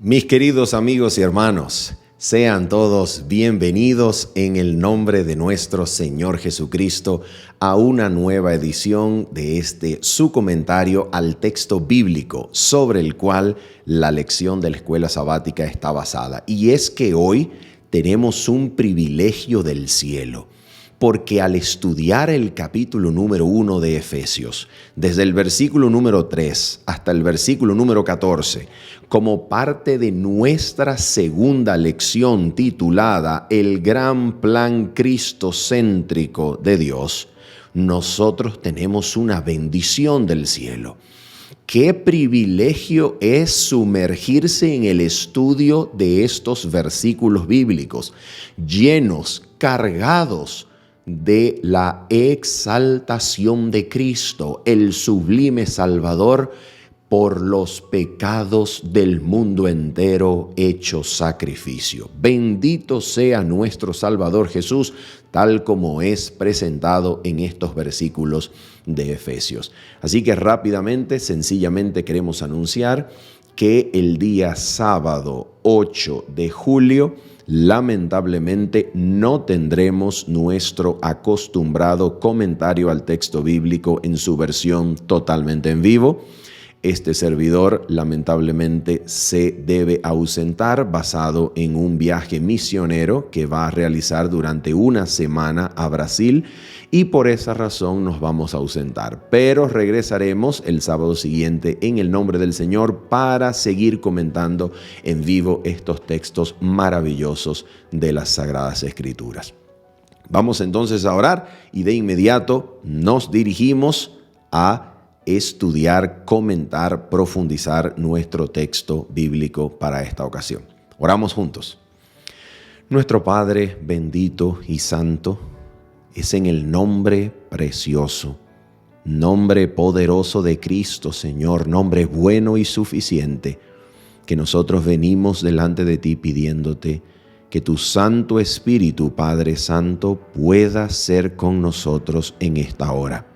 Mis queridos amigos y hermanos, sean todos bienvenidos en el nombre de nuestro Señor Jesucristo a una nueva edición de su comentario al texto bíblico sobre el cual la lección de la escuela sabática está basada. Y es que hoy tenemos un privilegio del cielo, porque al estudiar el capítulo número 1 de Efesios, desde el versículo número 3 hasta el versículo número 14, como parte de nuestra segunda lección titulada El gran plan cristocéntrico de Dios, nosotros tenemos una bendición del cielo. Qué privilegio es sumergirse en el estudio de estos versículos bíblicos, llenos, cargados de la exaltación de Cristo, el sublime Salvador, por los pecados del mundo entero hecho sacrificio. Bendito sea nuestro Salvador Jesús, tal como es presentado en estos versículos de Efesios. Así que rápidamente, sencillamente queremos anunciar que el día sábado 8 de julio, lamentablemente no tendremos nuestro acostumbrado comentario al texto bíblico en su versión totalmente en vivo. Este servidor lamentablemente se debe ausentar basado en un viaje misionero que va a realizar durante una semana a Brasil y por esa razón nos vamos a ausentar. Pero regresaremos el sábado siguiente en el nombre del Señor para seguir comentando en vivo estos textos maravillosos de las Sagradas Escrituras. Vamos entonces a orar y de inmediato nos dirigimos a estudiar, comentar, profundizar nuestro texto bíblico para esta ocasión. Oramos juntos. Nuestro Padre bendito y santo, es en el nombre precioso, nombre poderoso de Cristo, Señor, nombre bueno y suficiente, que nosotros venimos delante de ti pidiéndote que tu Santo Espíritu, Padre Santo, pueda ser con nosotros en esta hora.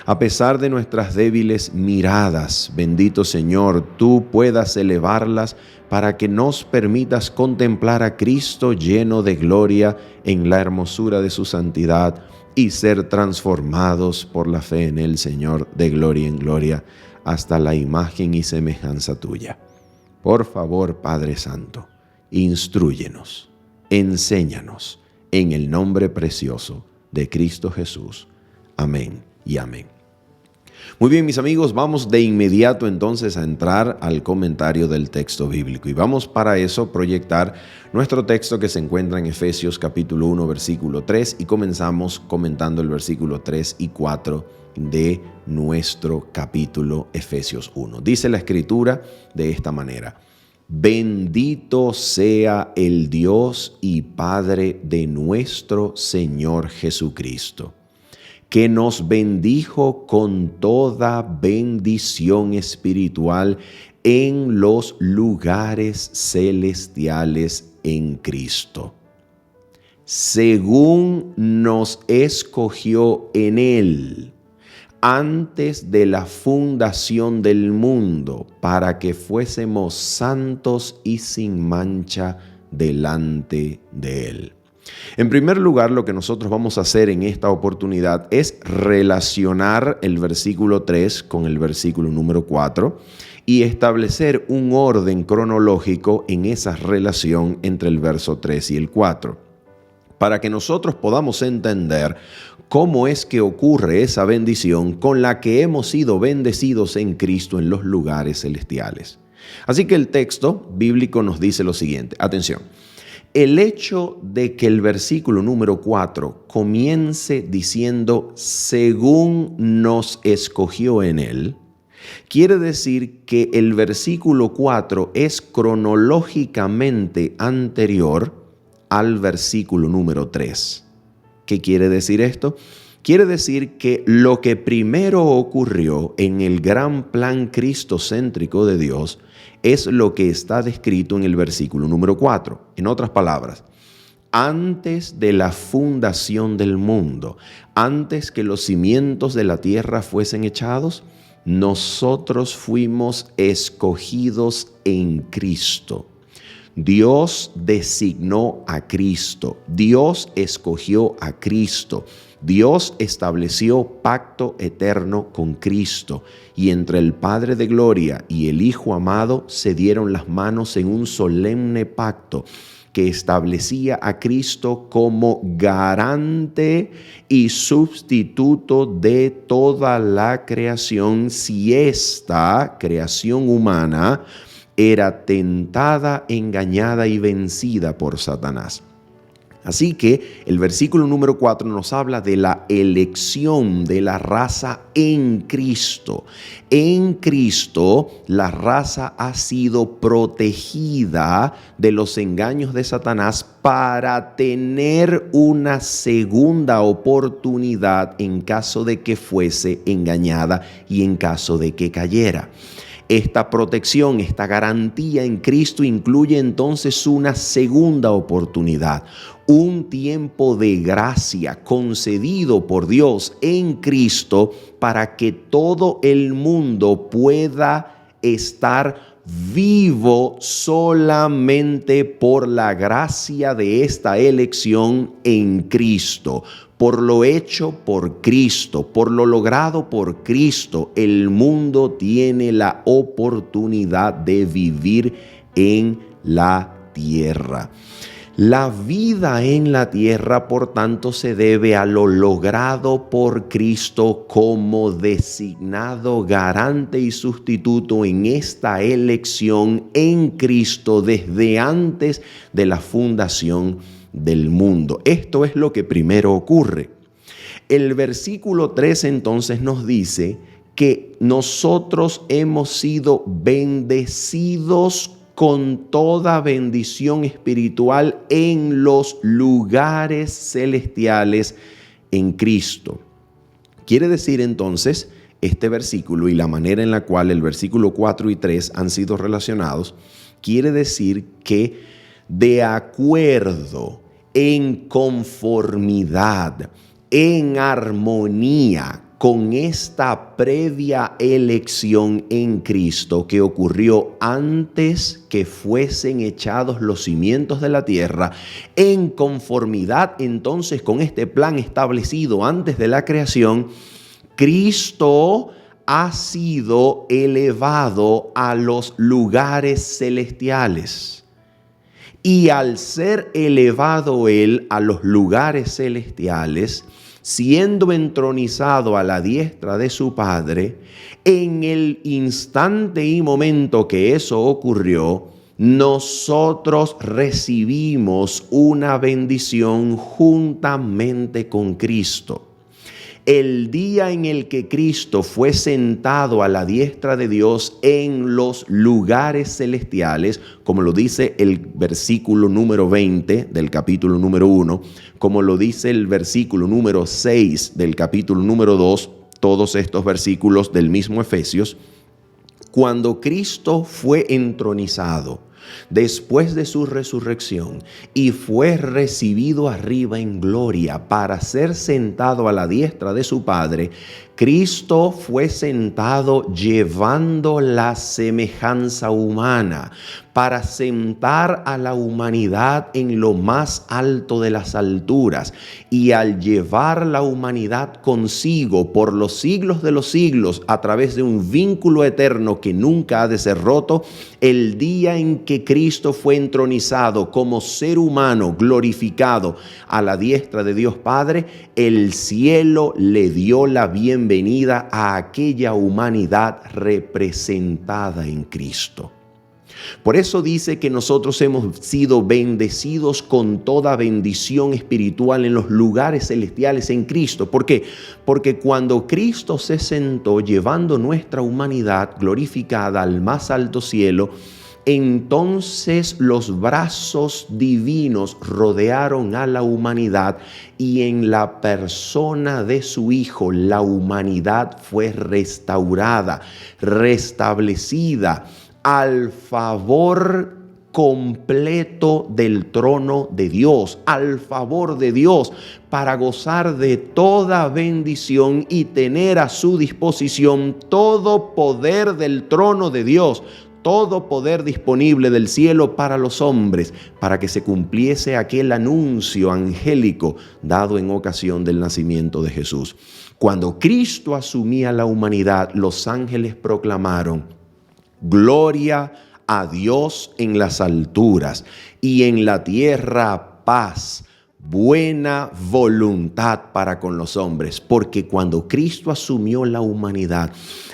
A pesar de nuestras débiles miradas, bendito Señor, tú puedas elevarlas para que nos permitas contemplar a Cristo lleno de gloria en la hermosura de su santidad y ser transformados por la fe en él, Señor, de gloria en gloria, hasta la imagen y semejanza tuya. Por favor, Padre Santo, instrúyenos, enséñanos, en el nombre precioso de Cristo Jesús. Amén y amén. Muy bien, mis amigos, vamos de inmediato entonces a entrar al comentario del texto bíblico y vamos para eso proyectar nuestro texto que se encuentra en Efesios capítulo 1 versículo 3 y comenzamos comentando el versículo 3 y 4 de nuestro capítulo Efesios 1. Dice la Escritura de esta manera: Bendito sea el Dios y Padre de nuestro Señor Jesucristo, que nos bendijo con toda bendición espiritual en los lugares celestiales en Cristo, según nos escogió en Él antes de la fundación del mundo, para que fuésemos santos y sin mancha delante de Él. En primer lugar, lo que nosotros vamos a hacer en esta oportunidad es relacionar el versículo 3 con el versículo número 4 y establecer un orden cronológico en esa relación entre el verso 3 y el 4, para que nosotros podamos entender cómo es que ocurre esa bendición con la que hemos sido bendecidos en Cristo en los lugares celestiales. Así que el texto bíblico nos dice lo siguiente. Atención. El hecho de que el versículo número 4 comience diciendo según nos escogió en Él, quiere decir que el versículo 4 es cronológicamente anterior al versículo número 3. ¿Qué quiere decir esto? Quiere decir que lo que primero ocurrió en el gran plan cristocéntrico de Dios es lo que está descrito en el versículo número 4. En otras palabras, antes de la fundación del mundo, antes que los cimientos de la tierra fuesen echados, nosotros fuimos escogidos en Cristo. Dios designó a Cristo, Dios escogió a Cristo, Dios estableció pacto eterno con Cristo, y entre el Padre de Gloria y el Hijo amado se dieron las manos en un solemne pacto que establecía a Cristo como garante y sustituto de toda la creación si esta creación humana era tentada, engañada y vencida por Satanás. Así que el versículo número 4 nos habla de la elección de la raza en Cristo. En Cristo la raza ha sido protegida de los engaños de Satanás para tener una segunda oportunidad en caso de que fuese engañada y en caso de que cayera. Esta protección, esta garantía en Cristo incluye entonces una segunda oportunidad, un tiempo de gracia concedido por Dios en Cristo para que todo el mundo pueda estar vivo solamente por la gracia de esta elección en Cristo. Por lo hecho por Cristo, por lo logrado por Cristo, el mundo tiene la oportunidad de vivir en la tierra. La vida en la tierra, por tanto, se debe a lo logrado por Cristo como designado garante y sustituto en esta elección en Cristo desde antes de la fundación del mundo. Esto es lo que primero ocurre. El versículo 3 entonces nos dice que nosotros hemos sido bendecidos con toda bendición espiritual en los lugares celestiales en Cristo. Quiere decir entonces este versículo y la manera en la cual el versículo 4 y 3 han sido relacionados, quiere decir que de acuerdo, en conformidad, en armonía con esta previa elección en Cristo que ocurrió antes que fuesen echados los cimientos de la tierra, en conformidad entonces con este plan establecido antes de la creación, Cristo ha sido elevado a los lugares celestiales. Y al ser elevado Él a los lugares celestiales, siendo entronizado a la diestra de su Padre, en el instante y momento que eso ocurrió, nosotros recibimos una bendición juntamente con Cristo. El día en el que Cristo fue sentado a la diestra de Dios en los lugares celestiales, como lo dice el versículo número 20 del capítulo número 1, como lo dice el versículo número 6 del capítulo número 2, todos estos versículos del mismo Efesios, cuando Cristo fue entronizado después de su resurrección y fue recibido arriba en gloria para ser sentado a la diestra de su Padre, Cristo fue sentado llevando la semejanza humana para sentar a la humanidad en lo más alto de las alturas, y al llevar la humanidad consigo por los siglos de los siglos a través de un vínculo eterno que nunca ha de ser roto, el día en que Cristo fue entronizado como ser humano glorificado a la diestra de Dios Padre, el cielo le dio la bienvenida a aquella humanidad representada en Cristo. Por eso dice que nosotros hemos sido bendecidos con toda bendición espiritual en los lugares celestiales en Cristo. ¿Por qué? Porque cuando Cristo se sentó llevando nuestra humanidad glorificada al más alto cielo, entonces los brazos divinos rodearon a la humanidad y en la persona de su Hijo la humanidad fue restaurada, restablecida al favor completo del trono de Dios, al favor de Dios, para gozar de toda bendición y tener a su disposición todo poder del trono de Dios, todo poder disponible del cielo para los hombres, para que se cumpliese aquel anuncio angélico dado en ocasión del nacimiento de Jesús. Cuando Cristo asumía la humanidad, los ángeles proclamaron: gloria a Dios en las alturas y en la tierra paz, buena voluntad para con los hombres. Porque cuando Cristo asumió la humanidad,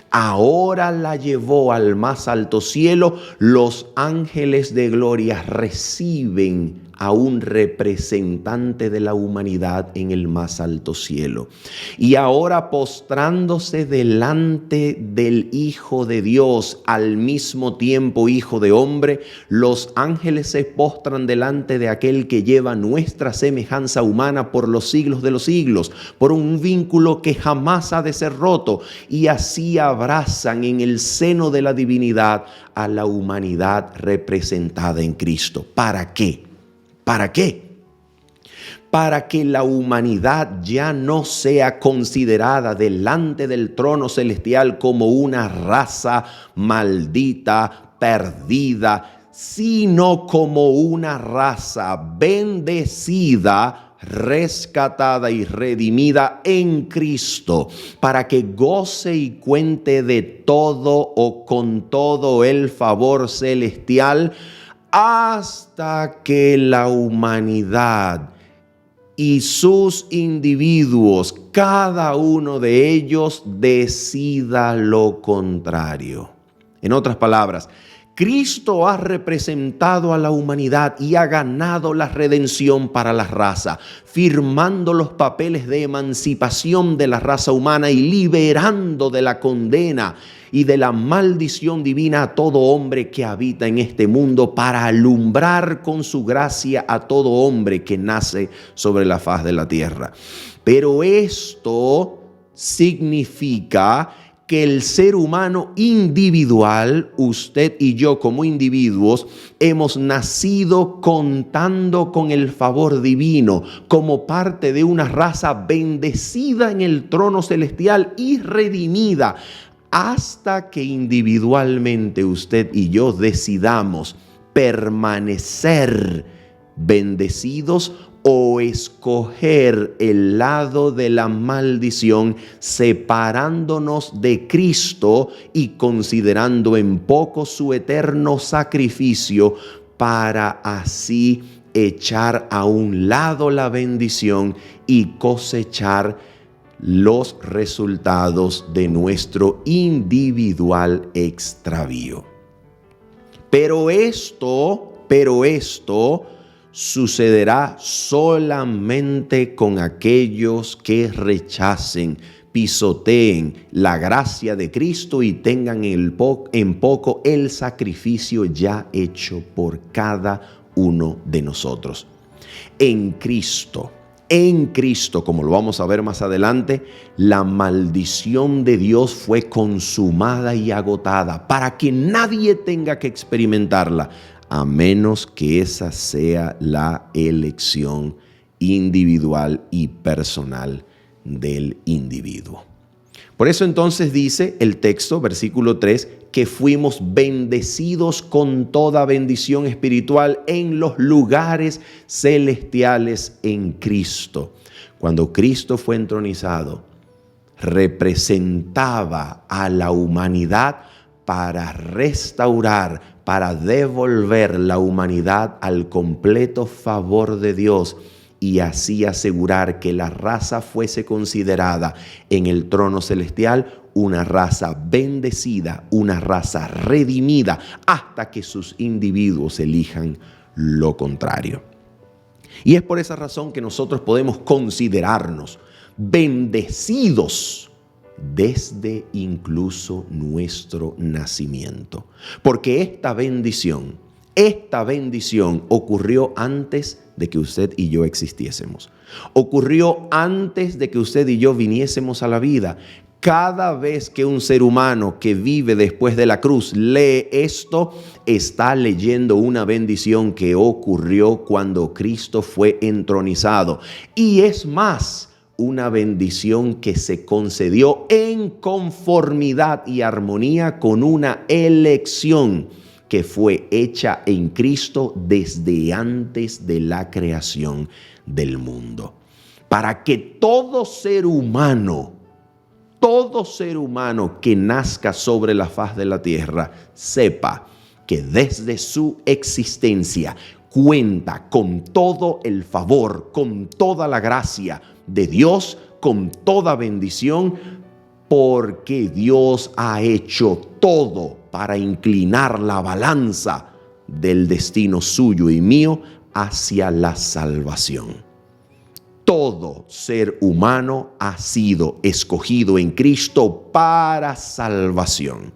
ahora la llevó al más alto cielo. Los ángeles de gloria reciben a un representante de la humanidad en el más alto cielo. Y ahora, postrándose delante del Hijo de Dios, al mismo tiempo Hijo de hombre, los ángeles se postran delante de aquel que lleva nuestra semejanza humana por los siglos de los siglos, por un vínculo que jamás ha de ser roto, y así abrazan en el seno de la divinidad a la humanidad representada en Cristo. ¿Para qué? ¿Para qué? Para que la humanidad ya no sea considerada delante del trono celestial como una raza maldita, perdida, sino como una raza bendecida, rescatada y redimida en Cristo, para que goce y cuente de todo o con todo el favor celestial, hasta que la humanidad y sus individuos, cada uno de ellos, decida lo contrario. En otras palabras, Cristo ha representado a la humanidad y ha ganado la redención para la raza, firmando los papeles de emancipación de la raza humana y liberando de la condena y de la maldición divina a todo hombre que habita en este mundo, para alumbrar con su gracia a todo hombre que nace sobre la faz de la tierra. Pero esto significa que el ser humano individual, usted y yo como individuos, hemos nacido contando con el favor divino, como parte de una raza bendecida en el trono celestial y redimida, hasta que individualmente usted y yo decidamos permanecer bendecidos o escoger el lado de la maldición, separándonos de Cristo y considerando en poco su eterno sacrificio, para así echar a un lado la bendición y cosechar los resultados de nuestro individual extravío. Pero esto sucederá solamente con aquellos que rechacen, pisoteen la gracia de Cristo y tengan en poco el sacrificio ya hecho por cada uno de nosotros. En Cristo, como lo vamos a ver más adelante, la maldición de Dios fue consumada y agotada para que nadie tenga que experimentarla, a menos que esa sea la elección individual y personal del individuo. Por eso entonces dice el texto, versículo 3, que fuimos bendecidos con toda bendición espiritual en los lugares celestiales en Cristo. Cuando Cristo fue entronizado, representaba a la humanidad para restaurar, para devolver la humanidad al completo favor de Dios, y así asegurar que la raza fuese considerada en el trono celestial una raza bendecida, una raza redimida, hasta que sus individuos elijan lo contrario. Y es por esa razón que nosotros podemos considerarnos bendecidos desde incluso nuestro nacimiento. Porque esta bendición ocurrió antes de que usted y yo existiésemos. Ocurrió antes de que usted y yo viniésemos a la vida. Cada vez que un ser humano que vive después de la cruz lee esto, está leyendo una bendición que ocurrió cuando Cristo fue entronizado. Y es más, una bendición que se concedió en conformidad y armonía con una elección que fue hecha en Cristo desde antes de la creación del mundo. Para que todo ser humano que nazca sobre la faz de la tierra sepa que desde su existencia cuenta con todo el favor, con toda la gracia de Dios, con toda bendición, porque Dios ha hecho todo para inclinar la balanza del destino suyo y mío hacia la salvación. Todo ser humano ha sido escogido en Cristo para salvación.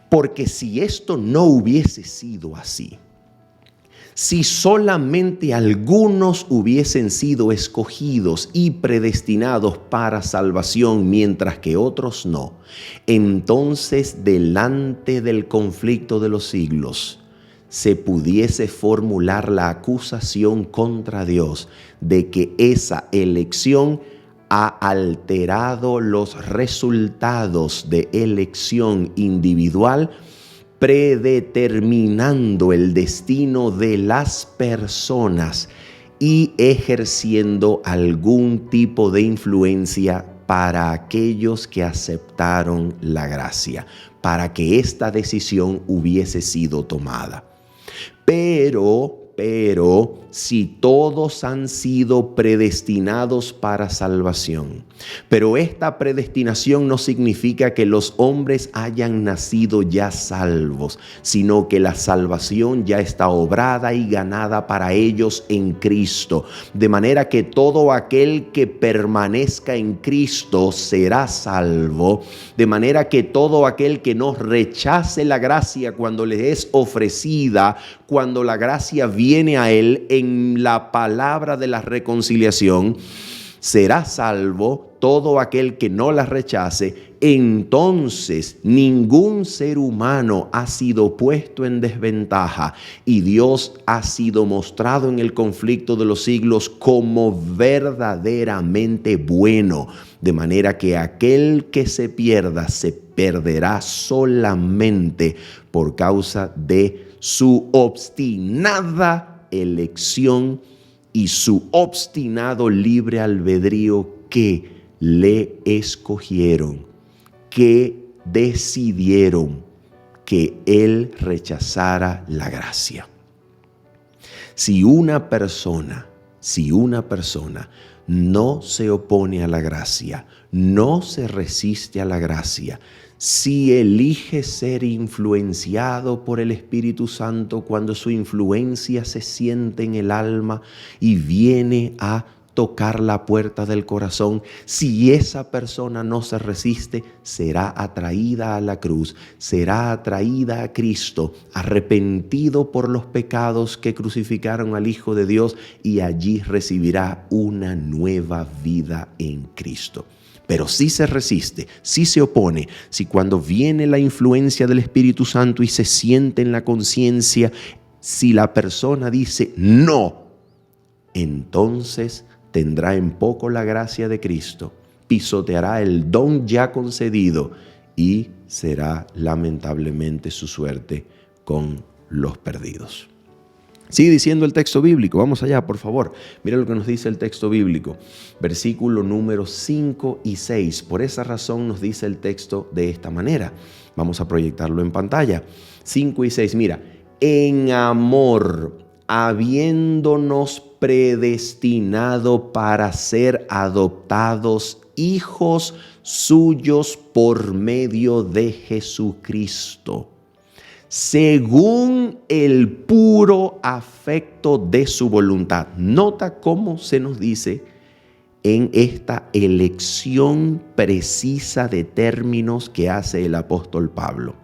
Porque si esto no hubiese sido así, si solamente algunos hubiesen sido escogidos y predestinados para salvación mientras que otros no, entonces delante del conflicto de los siglos se pudiese formular la acusación contra Dios de que esa elección ha alterado los resultados de elección individual, predeterminando el destino de las personas y ejerciendo algún tipo de influencia para aquellos que aceptaron la gracia, para que esta decisión hubiese sido tomada. Pero si todos han sido predestinados para salvación, pero esta predestinación no significa que los hombres hayan nacido ya salvos, sino que la salvación ya está obrada y ganada para ellos en Cristo, de manera que todo aquel que permanezca en Cristo será salvo, de manera que todo aquel que no rechace la gracia cuando le es ofrecida, cuando la gracia viene a él en la palabra de la reconciliación, será salvo. Todo aquel que no la rechace, entonces ningún ser humano ha sido puesto en desventaja y Dios ha sido mostrado en el conflicto de los siglos como verdaderamente bueno, de manera que aquel que se pierda se perderá solamente por causa de su obstinada elección y su obstinado libre albedrío que le escogieron, que decidieron que él rechazara la gracia. Si una persona no se opone a la gracia, no se resiste a la gracia, si elige ser influenciado por el Espíritu Santo cuando su influencia se siente en el alma y viene a tocar la puerta del corazón, si esa persona no se resiste, será atraída a la cruz, será atraída a Cristo, arrepentido por los pecados que crucificaron al Hijo de Dios, y allí recibirá una nueva vida en Cristo. Pero si se resiste, si se opone, si cuando viene la influencia del Espíritu Santo y se siente en la conciencia, si la persona dice no, entonces tendrá en poco la gracia de Cristo, pisoteará el don ya concedido y será lamentablemente su suerte con los perdidos. Sigue diciendo el texto bíblico. Vamos allá, por favor. Mira lo que nos dice el texto bíblico. Versículo número 5 y 6. Por esa razón nos dice el texto de esta manera. Vamos a proyectarlo en pantalla. 5 y 6. Mira, en amor, habiéndonos predestinado para ser adoptados hijos suyos por medio de Jesucristo, según el puro afecto de su voluntad. Nota cómo se nos dice en esta elección precisa de términos que hace el apóstol Pablo.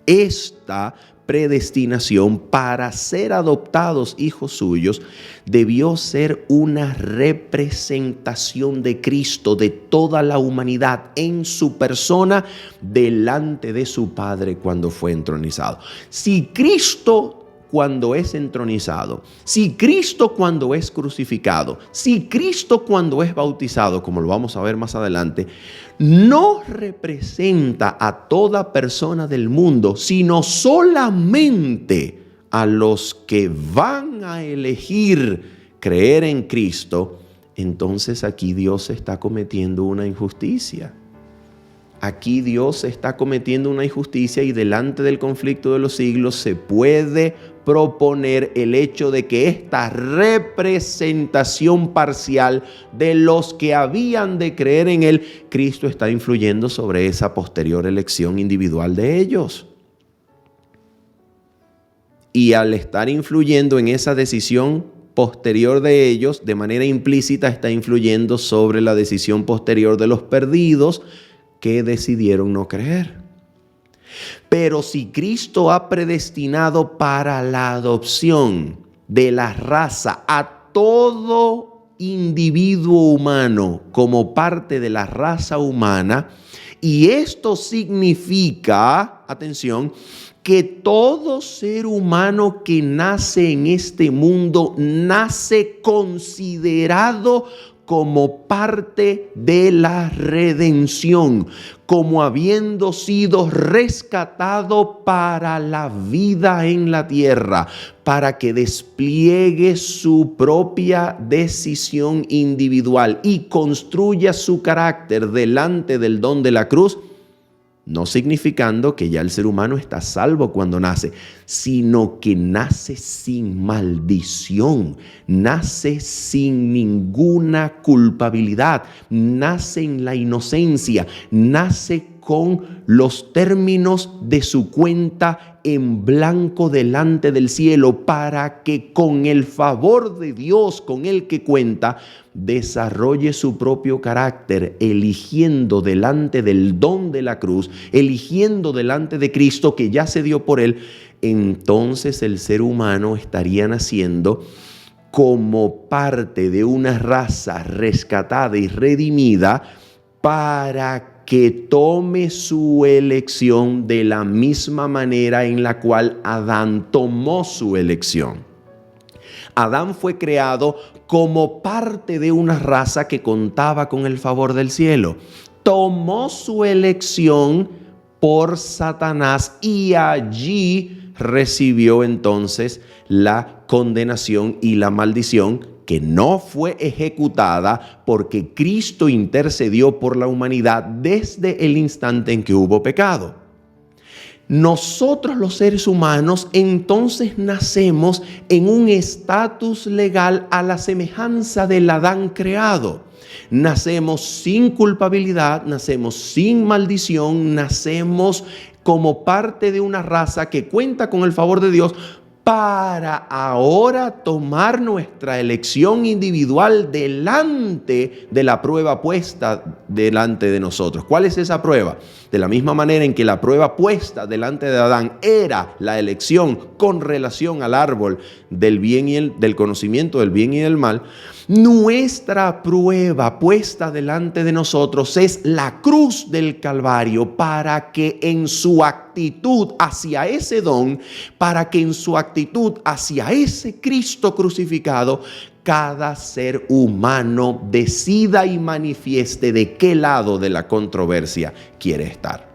Esta predestinación para ser adoptados hijos suyos debió ser una representación de Cristo, de toda la humanidad en su persona delante de su Padre cuando fue entronizado. Si Cristo cuando es entronizado, si Cristo cuando es crucificado, si Cristo cuando es bautizado, como lo vamos a ver más adelante, no representa a toda persona del mundo, sino solamente a los que van a elegir creer en Cristo, entonces aquí Dios está cometiendo una injusticia. Aquí Dios está cometiendo una injusticia y delante del conflicto de los siglos se puede proponer el hecho de que esta representación parcial de los que habían de creer en Él, Cristo está influyendo sobre esa posterior elección individual de ellos. Y al estar influyendo en esa decisión posterior de ellos, de manera implícita está influyendo sobre la decisión posterior de los perdidos, que decidieron no creer. Pero si Cristo ha predestinado para la adopción de la raza a todo individuo humano como parte de la raza humana, y esto significa, atención, que todo ser humano que nace en este mundo nace considerado como parte de la redención, como habiendo sido rescatado para la vida en la tierra, para que despliegue su propia decisión individual y construya su carácter delante del don de la cruz, no significando que ya el ser humano está salvo cuando nace, sino que nace sin maldición, nace sin ninguna culpabilidad, nace en la inocencia, nace con los términos de su cuenta en blanco delante del cielo, para que con el favor de Dios con el que cuenta, desarrolle su propio carácter, eligiendo delante del don de la cruz, eligiendo delante de Cristo que ya se dio por él. Entonces el ser humano estaría naciendo como parte de una raza rescatada y redimida, para que tome su elección de la misma manera en la cual Adán tomó su elección. Adán fue creado como parte de una raza que contaba con el favor del cielo. Tomó su elección por Satanás y allí recibió entonces la condenación y la maldición, que no fue ejecutada porque Cristo intercedió por la humanidad desde el instante en que hubo pecado. Nosotros los seres humanos entonces nacemos en un estatus legal a la semejanza del Adán creado. Nacemos sin culpabilidad, nacemos sin maldición, nacemos como parte de una raza que cuenta con el favor de Dios, para ahora tomar nuestra elección individual delante de la prueba puesta delante de nosotros. ¿Cuál es esa prueba? De la misma manera en que la prueba puesta delante de Adán era la elección con relación al árbol del bien y del conocimiento del bien y del mal, nuestra prueba puesta delante de nosotros es la cruz del Calvario, para que en su actitud hacia ese don, para que en su actitud hacia ese Cristo crucificado, cada ser humano decida y manifieste de qué lado de la controversia quiere estar.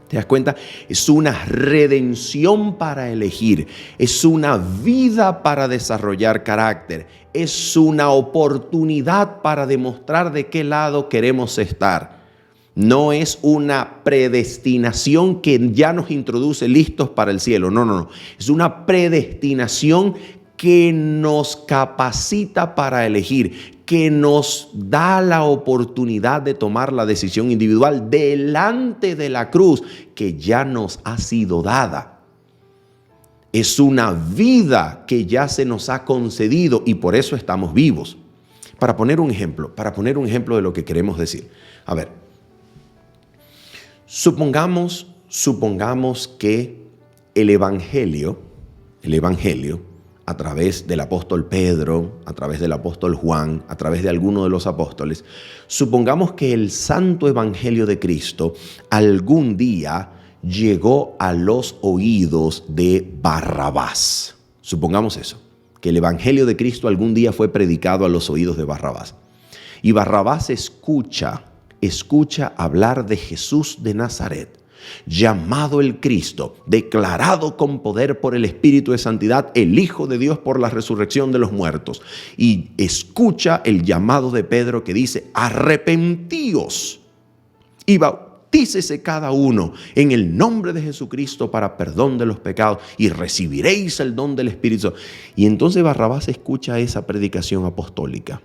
¿Te das cuenta? Es una redención para elegir, es una vida para desarrollar carácter, es una oportunidad para demostrar de qué lado queremos estar. No es una predestinación que ya nos introduce listos para el cielo, no. Es una predestinación que nos capacita para elegir, que nos da la oportunidad de tomar la decisión individual delante de la cruz que ya nos ha sido dada. Es una vida que ya se nos ha concedido y por eso estamos vivos. Para poner un ejemplo de lo que queremos decir. A ver, supongamos que el Evangelio, a través del apóstol Pedro, a través del apóstol Juan, a través de alguno de los apóstoles, supongamos que el santo evangelio de Cristo algún día llegó a los oídos de Barrabás. Supongamos eso, que el evangelio de Cristo algún día fue predicado a los oídos de Barrabás. Y Barrabás escucha hablar de Jesús de Nazaret, llamado el Cristo, declarado con poder por el Espíritu de Santidad, el Hijo de Dios por la resurrección de los muertos. Y escucha el llamado de Pedro que dice: arrepentíos y bautícese cada uno en el nombre de Jesucristo para perdón de los pecados y recibiréis el don del Espíritu. Y entonces Barrabás escucha esa predicación apostólica.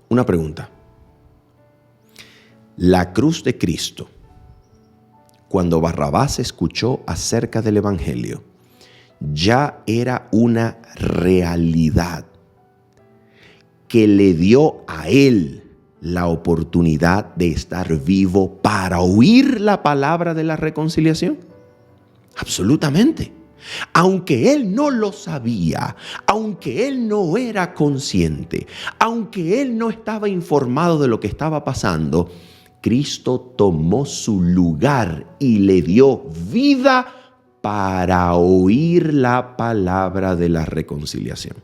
Una pregunta. La cruz de Cristo, cuando Barrabás escuchó acerca del evangelio, ya era una realidad que le dio a él la oportunidad de estar vivo para oír la palabra de la reconciliación. Absolutamente. Aunque él no lo sabía, aunque él no era consciente, aunque él no estaba informado de lo que estaba pasando, Cristo tomó su lugar y le dio vida para oír la palabra de la reconciliación.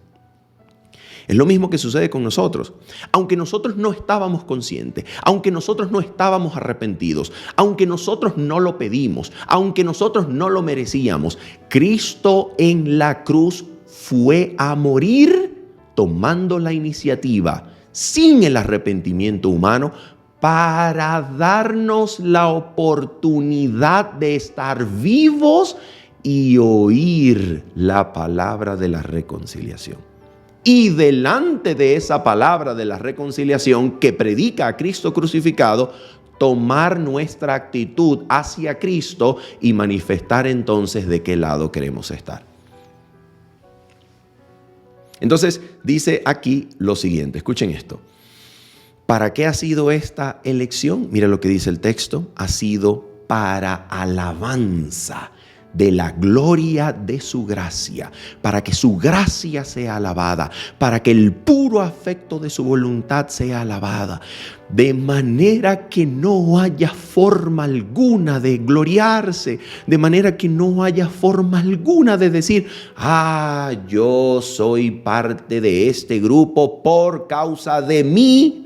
Es lo mismo que sucede con nosotros. Aunque nosotros no estábamos conscientes, aunque nosotros no estábamos arrepentidos, aunque nosotros no lo pedimos, aunque nosotros no lo merecíamos, Cristo en la cruz fue a morir tomando la iniciativa sin el arrepentimiento humano para darnos la oportunidad de estar vivos y oír la palabra de la reconciliación. Y delante de esa palabra de la reconciliación que predica a Cristo crucificado, tomar nuestra actitud hacia Cristo y manifestar entonces de qué lado queremos estar. Entonces dice aquí lo siguiente, escuchen esto. ¿Para qué ha sido esta elección? Mira lo que dice el texto, ha sido para alabanza de la gloria de su gracia, para que su gracia sea alabada, para que el puro afecto de su voluntad sea alabada, de manera que no haya forma alguna de gloriarse, de manera que no haya forma alguna de decir: yo soy parte de este grupo por causa de mí.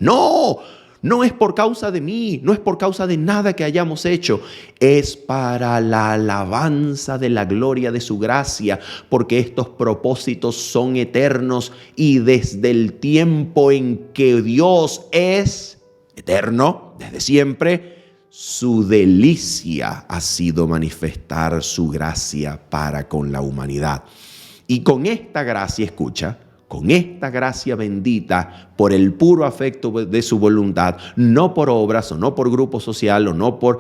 No es por causa de mí, no es por causa de nada que hayamos hecho, es para la alabanza de la gloria de su gracia, porque estos propósitos son eternos y desde el tiempo en que Dios es eterno, desde siempre, su delicia ha sido manifestar su gracia para con la humanidad. Y con esta gracia, escucha, con esta gracia bendita, por el puro afecto de su voluntad, no por obras o no por grupo social o no por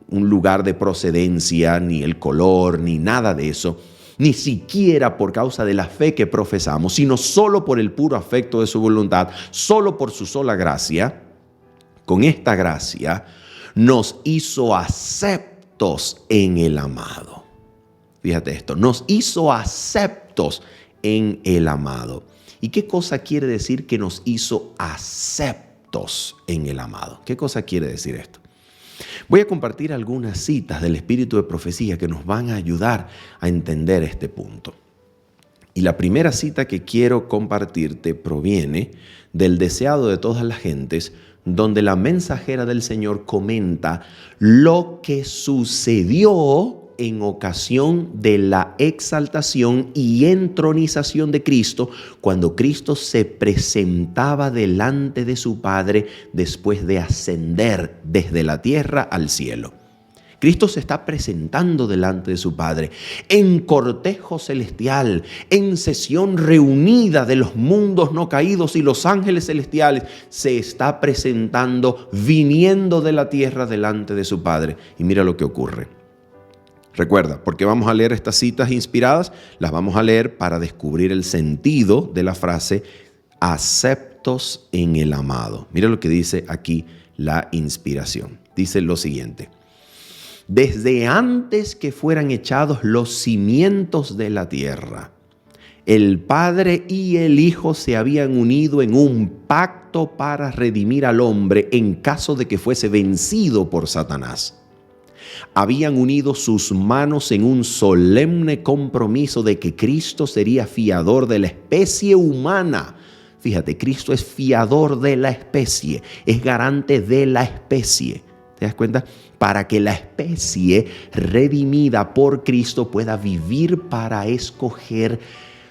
un lugar de procedencia, ni el color, ni nada de eso, ni siquiera por causa de la fe que profesamos, sino solo por el puro afecto de su voluntad, solo por su sola gracia. Con esta gracia nos hizo aceptos en el amado. Fíjate esto, nos hizo aceptos en el amado. ¿Y qué cosa quiere decir que nos hizo aceptos en el amado? ¿Qué cosa quiere decir esto? Voy a compartir algunas citas del espíritu de profecía que nos van a ayudar a entender este punto. Y la primera cita que quiero compartirte proviene del deseado de todas las gentes, donde la mensajera del Señor comenta lo que sucedió en ocasión de la exaltación y entronización de Cristo, cuando Cristo se presentaba delante de su Padre después de ascender desde la tierra al cielo. Cristo se está presentando delante de su Padre en cortejo celestial, en sesión reunida de los mundos no caídos y los ángeles celestiales. Se está presentando, viniendo de la tierra delante de su Padre. Y mira lo que ocurre. Recuerda, porque vamos a leer estas citas inspiradas, las vamos a leer para descubrir el sentido de la frase aceptos en el amado. Mira lo que dice aquí la inspiración. Dice lo siguiente: desde antes que fueran echados los cimientos de la tierra, El Padre y el Hijo se habían unido en un pacto para redimir al hombre en caso de que fuese vencido por Satanás. Habían unido sus manos en un solemne compromiso de que Cristo sería fiador de la especie humana. Fíjate, Cristo es fiador de la especie, es garante de la especie. ¿Te das cuenta? Para que la especie redimida por Cristo pueda vivir para escoger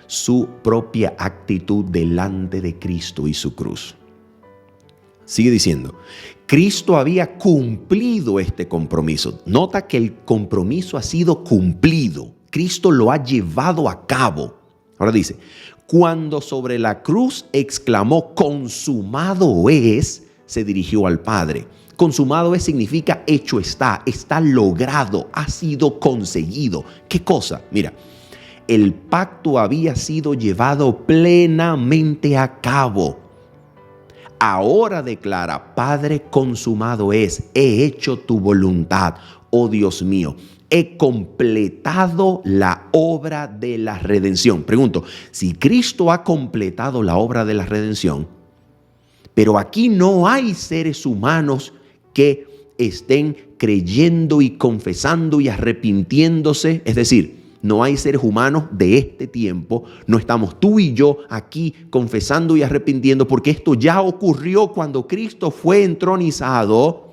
su propia actitud delante de Cristo y su cruz. Sigue diciendo, Cristo había cumplido este compromiso. Nota que el compromiso ha sido cumplido. Cristo lo ha llevado a cabo. Ahora dice, cuando sobre la cruz exclamó, consumado es, se dirigió al Padre. Consumado es significa hecho está logrado, ha sido conseguido. ¿Qué cosa? Mira, el pacto había sido llevado plenamente a cabo. Ahora declara, Padre, consumado es, he hecho tu voluntad, oh Dios mío, he completado la obra de la redención. Pregunto, si Cristo ha completado la obra de la redención, pero aquí no hay seres humanos que estén creyendo y confesando y arrepintiéndose, es decir, no hay seres humanos de este tiempo, no estamos tú y yo aquí confesando y arrepintiendo porque esto ya ocurrió cuando Cristo fue entronizado.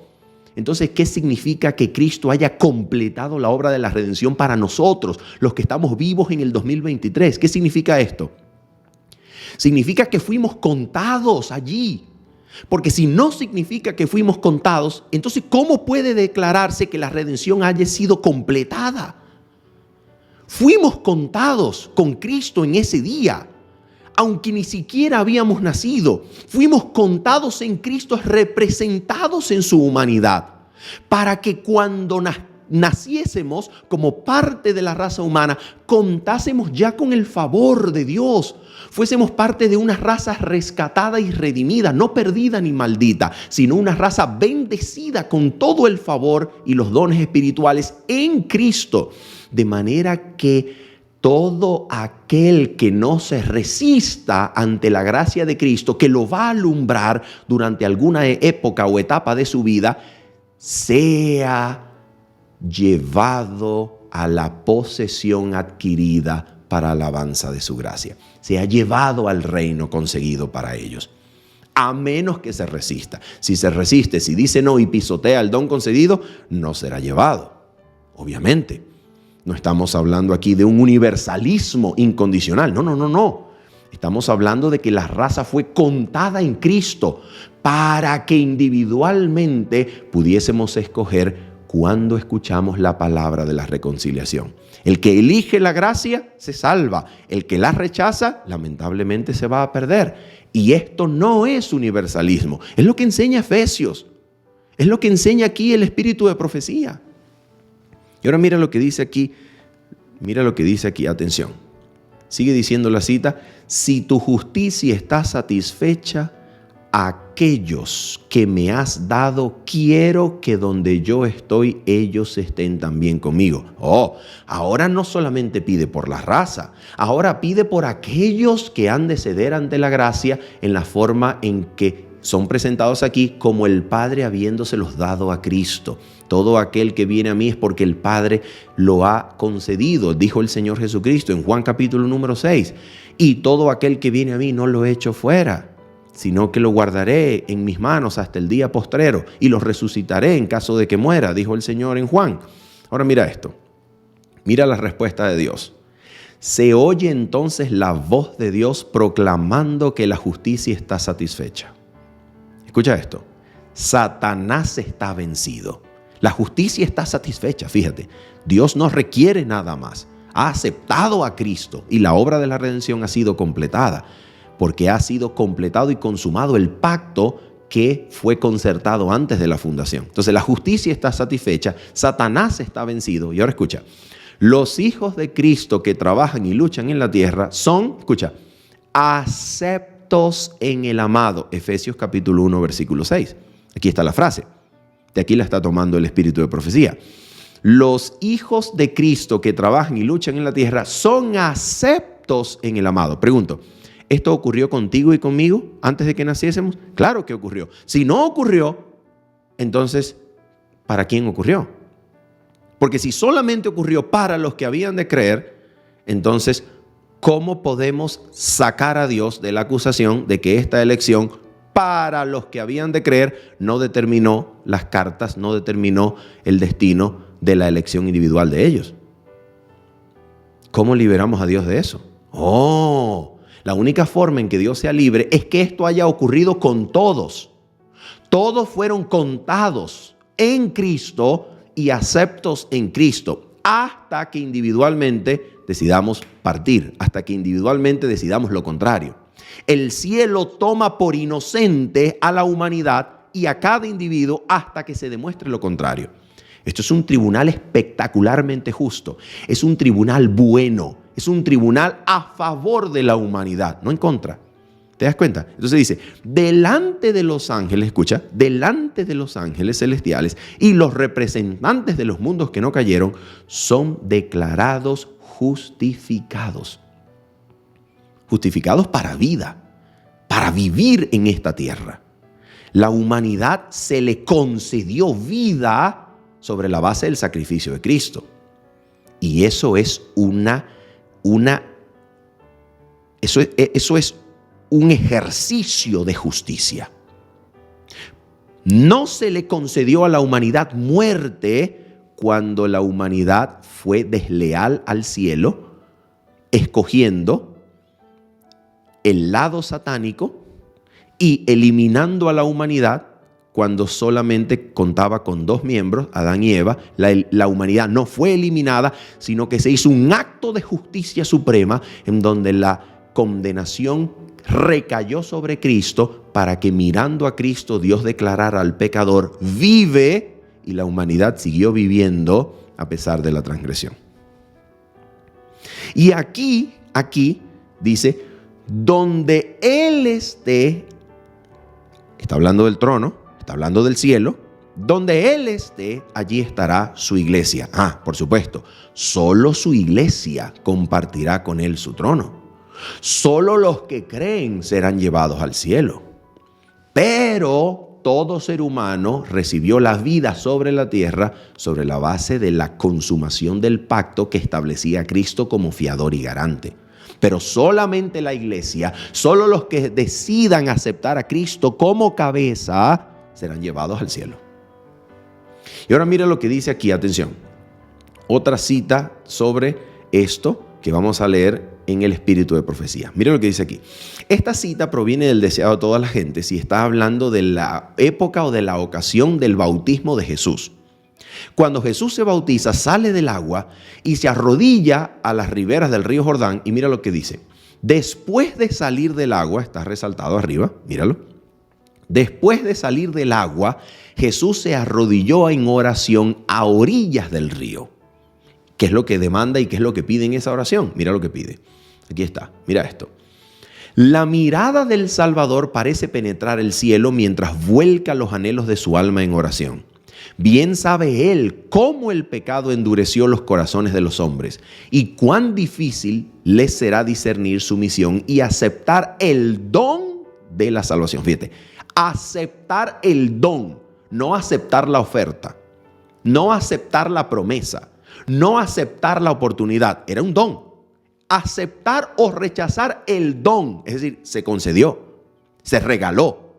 Entonces, ¿qué significa que Cristo haya completado la obra de la redención para nosotros, los que estamos vivos en el 2023? ¿Qué significa esto? Significa que fuimos contados allí. Porque si no significa que fuimos contados, entonces ¿cómo puede declararse que la redención haya sido completada? Fuimos contados con Cristo en ese día, aunque ni siquiera habíamos nacido. Fuimos contados en Cristo, representados en su humanidad, para que cuando naciésemos como parte de la raza humana, contásemos ya con el favor de Dios. Fuésemos parte de una raza rescatada y redimida, no perdida ni maldita, sino una raza bendecida con todo el favor y los dones espirituales en Cristo. De manera que todo aquel que no se resista ante la gracia de Cristo, que lo va a alumbrar durante alguna época o etapa de su vida, sea llevado a la posesión adquirida para alabanza de su gracia. Se ha llevado al reino conseguido para ellos. A menos que se resista. Si se resiste, si dice no y pisotea el don concedido, no será llevado. Obviamente. No estamos hablando aquí de un universalismo incondicional. No. Estamos hablando de que la raza fue contada en Cristo para que individualmente pudiésemos escoger cuando escuchamos la palabra de la reconciliación. El que elige la gracia se salva. El que la rechaza, lamentablemente, se va a perder. Y esto no es universalismo. Es lo que enseña Efesios. Es lo que enseña aquí el espíritu de profecía. Y ahora mira lo que dice aquí. Mira lo que dice aquí. Atención. Sigue diciendo la cita. Si tu justicia está satisfecha, aquellos que me has dado, quiero que donde yo estoy, ellos estén también conmigo. Ahora no solamente pide por la raza, ahora pide por aquellos que han de ceder ante la gracia en la forma en que son presentados aquí como el Padre habiéndoselos dado a Cristo. Todo aquel que viene a mí es porque el Padre lo ha concedido, dijo el Señor Jesucristo en Juan capítulo número 6. Y todo aquel que viene a mí no lo echo fuera, sino que lo guardaré en mis manos hasta el día postrero y lo resucitaré en caso de que muera, dijo el Señor en Juan. Ahora mira esto, mira la respuesta de Dios. Se oye entonces la voz de Dios proclamando que la justicia está satisfecha. Escucha esto, Satanás está vencido. La justicia está satisfecha, fíjate. Dios no requiere nada más. Ha aceptado a Cristo y la obra de la redención ha sido completada, porque ha sido completado y consumado el pacto que fue concertado antes de la fundación. Entonces la justicia está satisfecha, Satanás está vencido. Y ahora escucha, los hijos de Cristo que trabajan y luchan en la tierra son, escucha, aceptos en el amado. Efesios capítulo 1, versículo 6. Aquí está la frase. De aquí la está tomando el espíritu de profecía. Los hijos de Cristo que trabajan y luchan en la tierra son aceptos aceptos en el amado. Pregunto, ¿esto ocurrió contigo y conmigo antes de que naciésemos? Claro que ocurrió. Si no ocurrió, entonces, ¿para quién ocurrió? Porque si solamente ocurrió para los que habían de creer, entonces, ¿cómo podemos sacar a Dios de la acusación de que esta elección para los que habían de creer no determinó las cartas, no determinó el destino de la elección individual de ellos? ¿Cómo liberamos a Dios de eso? La única forma en que Dios sea libre es que esto haya ocurrido con todos. Todos fueron contados en Cristo y aceptos en Cristo, hasta que individualmente decidamos partir, hasta que individualmente decidamos lo contrario. El cielo toma por inocente a la humanidad y a cada individuo hasta que se demuestre lo contrario. Esto es un tribunal espectacularmente justo, es un tribunal bueno, es un tribunal a favor de la humanidad, no en contra. ¿Te das cuenta? Entonces dice, delante de los ángeles, escucha, delante de los ángeles celestiales y los representantes de los mundos que no cayeron, son declarados justificados. Justificados para vida, para vivir en esta tierra. La humanidad se le concedió vida sobre la base del sacrificio de Cristo. Y eso es eso es un ejercicio de justicia. No se le concedió a la humanidad muerte cuando la humanidad fue desleal al cielo, escogiendo el lado satánico y eliminando a la humanidad cuando solamente contaba con 2 miembros, Adán y Eva. La humanidad no fue eliminada, sino que se hizo un acto de justicia suprema en donde la condenación recayó sobre Cristo para que mirando a Cristo Dios declarara al pecador vive, y la humanidad siguió viviendo a pesar de la transgresión. Y aquí dice, donde Él esté, está hablando del trono, está hablando del cielo, donde Él esté, allí estará su iglesia. Por supuesto, solo su iglesia compartirá con Él su trono. Solo los que creen serán llevados al cielo. Pero todo ser humano recibió la vida sobre la tierra sobre la base de la consumación del pacto que establecía a Cristo como fiador y garante. Pero solamente la iglesia, solo los que decidan aceptar a Cristo como cabeza, serán llevados al cielo. Y ahora mira lo que dice aquí, atención. Otra cita sobre esto que vamos a leer en el espíritu de profecía. Mira lo que dice aquí. Esta cita proviene del deseado de todas las gentes y está hablando de la época o de la ocasión del bautismo de Jesús. Cuando Jesús se bautiza, sale del agua y se arrodilla a las riberas del río Jordán, y mira lo que dice. Después de salir del agua, está resaltado arriba, míralo. Después de salir del agua, Jesús se arrodilló en oración a orillas del río. ¿Qué es lo que demanda y qué es lo que pide en esa oración? Mira lo que pide. Aquí está, mira esto. La mirada del Salvador parece penetrar el cielo mientras vuelca los anhelos de su alma en oración. Bien sabe Él cómo el pecado endureció los corazones de los hombres y cuán difícil les será discernir su misión y aceptar el don de la salvación. Fíjate, aceptar el don, no aceptar la oferta, no aceptar la promesa, no aceptar la oportunidad. Era un don. Aceptar o rechazar el don, es decir, se concedió, se regaló.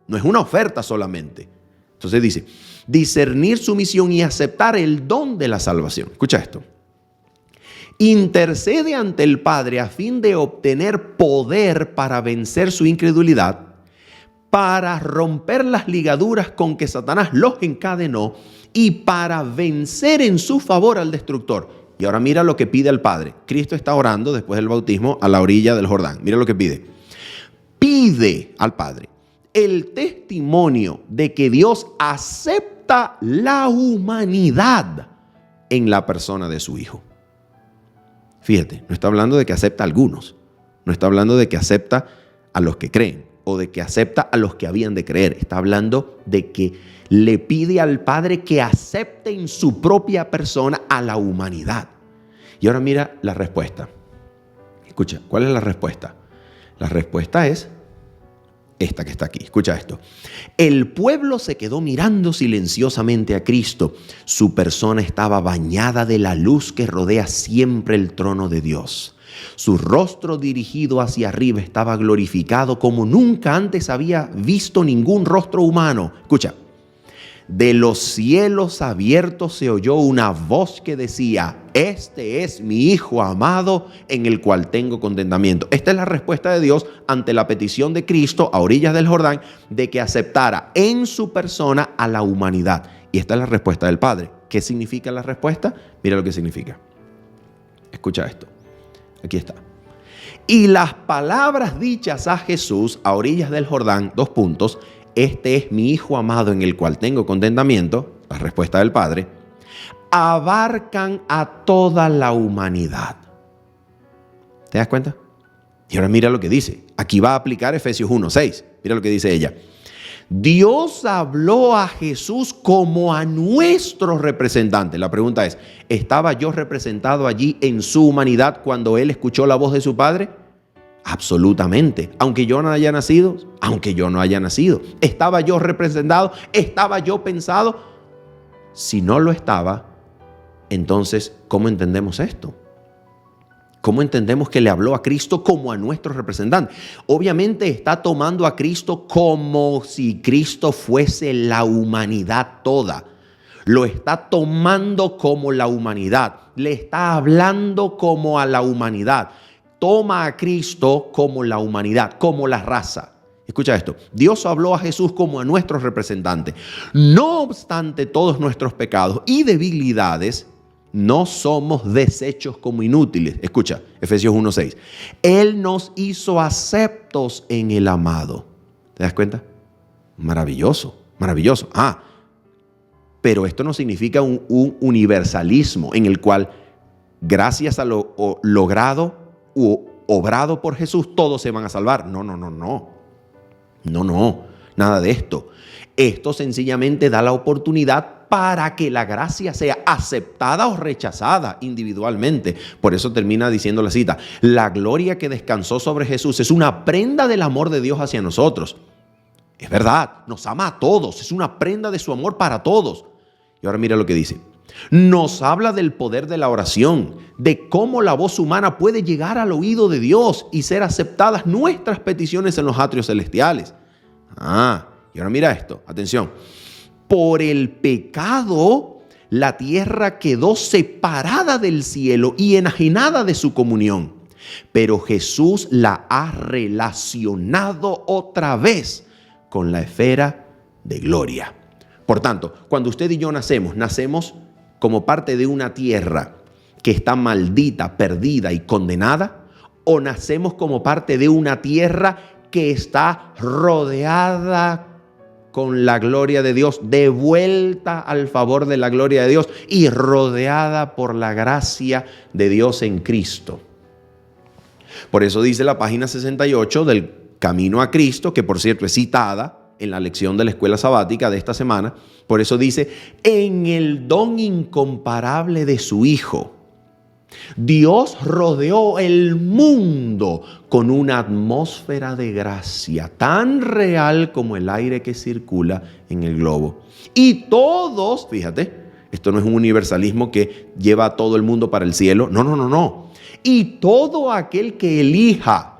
No es una oferta solamente. Entonces dice, discernir su misión y aceptar el don de la salvación. Escucha esto. Intercede ante el Padre a fin de obtener poder para vencer su incredulidad, para romper las ligaduras con que Satanás los encadenó y para vencer en su favor al destructor. Y ahora mira lo que pide al Padre. Cristo está orando después del bautismo a la orilla del Jordán. Mira lo que pide. Pide al Padre el testimonio de que Dios acepta la humanidad en la persona de su Hijo. Fíjate, no está hablando de que acepta a algunos. No está hablando de que acepta a los que creen o de que acepta a los que habían de creer. Está hablando de que le pide al Padre que acepte en su propia persona a la humanidad. Y ahora mira la respuesta. Escucha, ¿cuál es la respuesta? La respuesta es esta que está aquí. Escucha esto. El pueblo se quedó mirando silenciosamente a Cristo. Su persona estaba bañada de la luz que rodea siempre el trono de Dios. Su rostro dirigido hacia arriba estaba glorificado como nunca antes había visto ningún rostro humano. Escucha. De los cielos abiertos se oyó una voz que decía: este es mi Hijo amado en el cual tengo contentamiento. Esta es la respuesta de Dios ante la petición de Cristo a orillas del Jordán de que aceptara en su persona a la humanidad. Y esta es la respuesta del Padre. ¿Qué significa la respuesta? Mira lo que significa. Escucha esto. Aquí está. Y las palabras dichas a Jesús a orillas del Jordán, este es mi Hijo amado en el cual tengo contentamiento, la respuesta del Padre, abarcan a toda la humanidad. ¿Te das cuenta? Y ahora mira lo que dice. Aquí va a aplicar Efesios 1:6. Mira lo que dice ella. Dios habló a Jesús como a nuestro representante. La pregunta es, ¿estaba yo representado allí en su humanidad cuando él escuchó la voz de su Padre? Absolutamente. Aunque yo no haya nacido, ¿estaba yo representado? ¿Estaba yo pensado? Si no lo estaba, entonces, ¿cómo entendemos esto? ¿Cómo entendemos que le habló a Cristo como a nuestro representante? Obviamente está tomando a Cristo como si Cristo fuese la humanidad toda. Lo está tomando como la humanidad. Le está hablando como a la humanidad. Toma a Cristo como la humanidad, como la raza. Escucha esto. Dios habló a Jesús como a nuestro representante. No obstante todos nuestros pecados y debilidades, no somos deshechos como inútiles. Escucha, Efesios 1:6. Él nos hizo aceptos en el amado. ¿Te das cuenta? Maravilloso, maravilloso. Pero esto no significa un universalismo en el cual, gracias a lo logrado u obrado por Jesús, todos se van a salvar. No. Nada de esto. Esto sencillamente da la oportunidad para que la gracia sea aceptada o rechazada individualmente. Por eso termina diciendo la cita: la gloria que descansó sobre Jesús es una prenda del amor de Dios hacia nosotros. Es verdad, nos ama a todos, es una prenda de su amor para todos. Y ahora mira lo que dice. Nos habla del poder de la oración, de cómo la voz humana puede llegar al oído de Dios y ser aceptadas nuestras peticiones en los atrios celestiales. Y ahora mira esto, atención. Por el pecado, la tierra quedó separada del cielo y enajenada de su comunión. Pero Jesús la ha relacionado otra vez con la esfera de gloria. Por tanto, cuando usted y yo nacemos como parte de una tierra que está maldita, perdida y condenada, o nacemos como parte de una tierra que está rodeada con la gloria de Dios, de vuelta al favor de la gloria de Dios y rodeada por la gracia de Dios en Cristo. Por eso dice la página 68 del Camino a Cristo, que por cierto es citada en la lección de la escuela sabática de esta semana. Por eso dice: en el don incomparable de su Hijo, Dios rodeó el mundo con una atmósfera de gracia tan real como el aire que circula en el globo. Y todos, fíjate, esto no es un universalismo que lleva a todo el mundo para el cielo. No. Y todo aquel que elija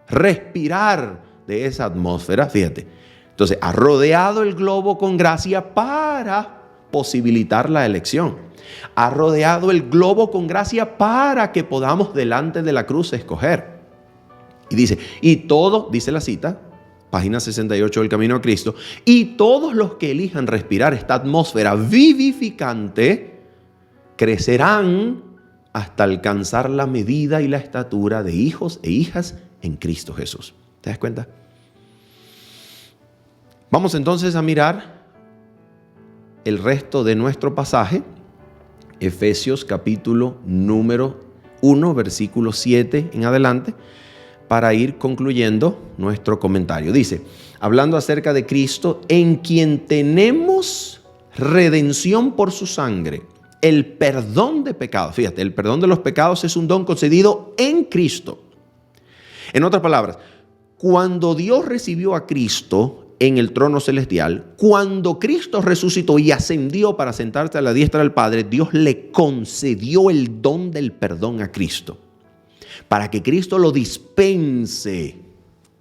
respirar de esa atmósfera, fíjate, entonces ha rodeado el globo con gracia para posibilitar la elección. Ha rodeado el globo con gracia para que podamos delante de la cruz escoger. Y dice, dice la cita, página 68 del Camino a Cristo, y todos los que elijan respirar esta atmósfera vivificante crecerán hasta alcanzar la medida y la estatura de hijos e hijas en Cristo Jesús. ¿Te das cuenta? Vamos entonces a mirar el resto de nuestro pasaje. Efesios capítulo número 1, versículo 7 en adelante, para ir concluyendo nuestro comentario. Dice, hablando acerca de Cristo, en quien tenemos redención por su sangre, el perdón de pecados. Fíjate, el perdón de los pecados es un don concedido en Cristo. En otras palabras, cuando Dios recibió a Cristo en el trono celestial, cuando Cristo resucitó y ascendió para sentarse a la diestra del Padre, Dios le concedió el don del perdón a Cristo, para que Cristo lo dispense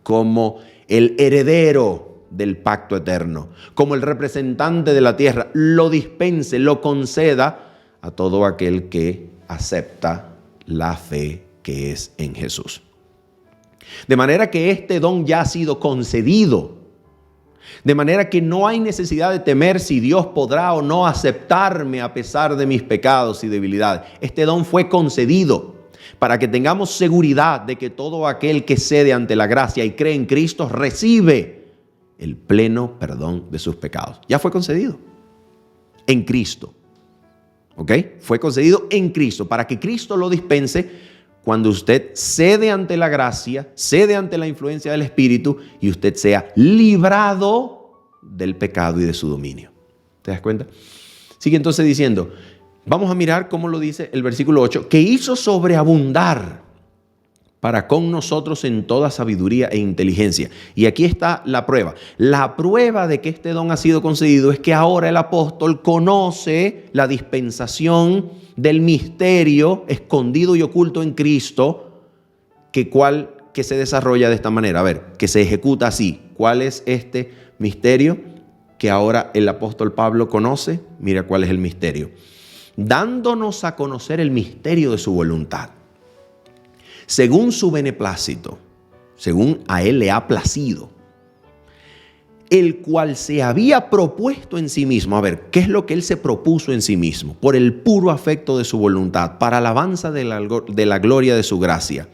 como el heredero del pacto eterno, como el representante de la tierra, lo dispense, lo conceda a todo aquel que acepta la fe que es en Jesús. De manera que este don ya ha sido concedido. De manera que no hay necesidad de temer si Dios podrá o no aceptarme a pesar de mis pecados y debilidades. Este don fue concedido para que tengamos seguridad de que todo aquel que cede ante la gracia y cree en Cristo recibe el pleno perdón de sus pecados. Ya fue concedido en Cristo. ¿Ok? Fue concedido en Cristo para que Cristo lo dispense cuando usted cede ante la gracia, cede ante la influencia del Espíritu y usted sea librado del pecado y de su dominio. ¿Te das cuenta? Sigue entonces diciendo, vamos a mirar cómo lo dice el versículo 8, que hizo sobreabundar para con nosotros en toda sabiduría e inteligencia. Y aquí está la prueba. La prueba de que este don ha sido concedido es que ahora el apóstol conoce la dispensación del misterio escondido y oculto en Cristo, que se desarrolla de esta manera. A ver, que se ejecuta así. ¿Cuál es este misterio que ahora el apóstol Pablo conoce? Mira cuál es el misterio. Dándonos a conocer el misterio de su voluntad, según su beneplácito, según a él le ha placido, el cual se había propuesto en sí mismo. A ver, ¿qué es lo que él se propuso en sí mismo? Por el puro afecto de su voluntad, para alabanza de la gloria de su gracia.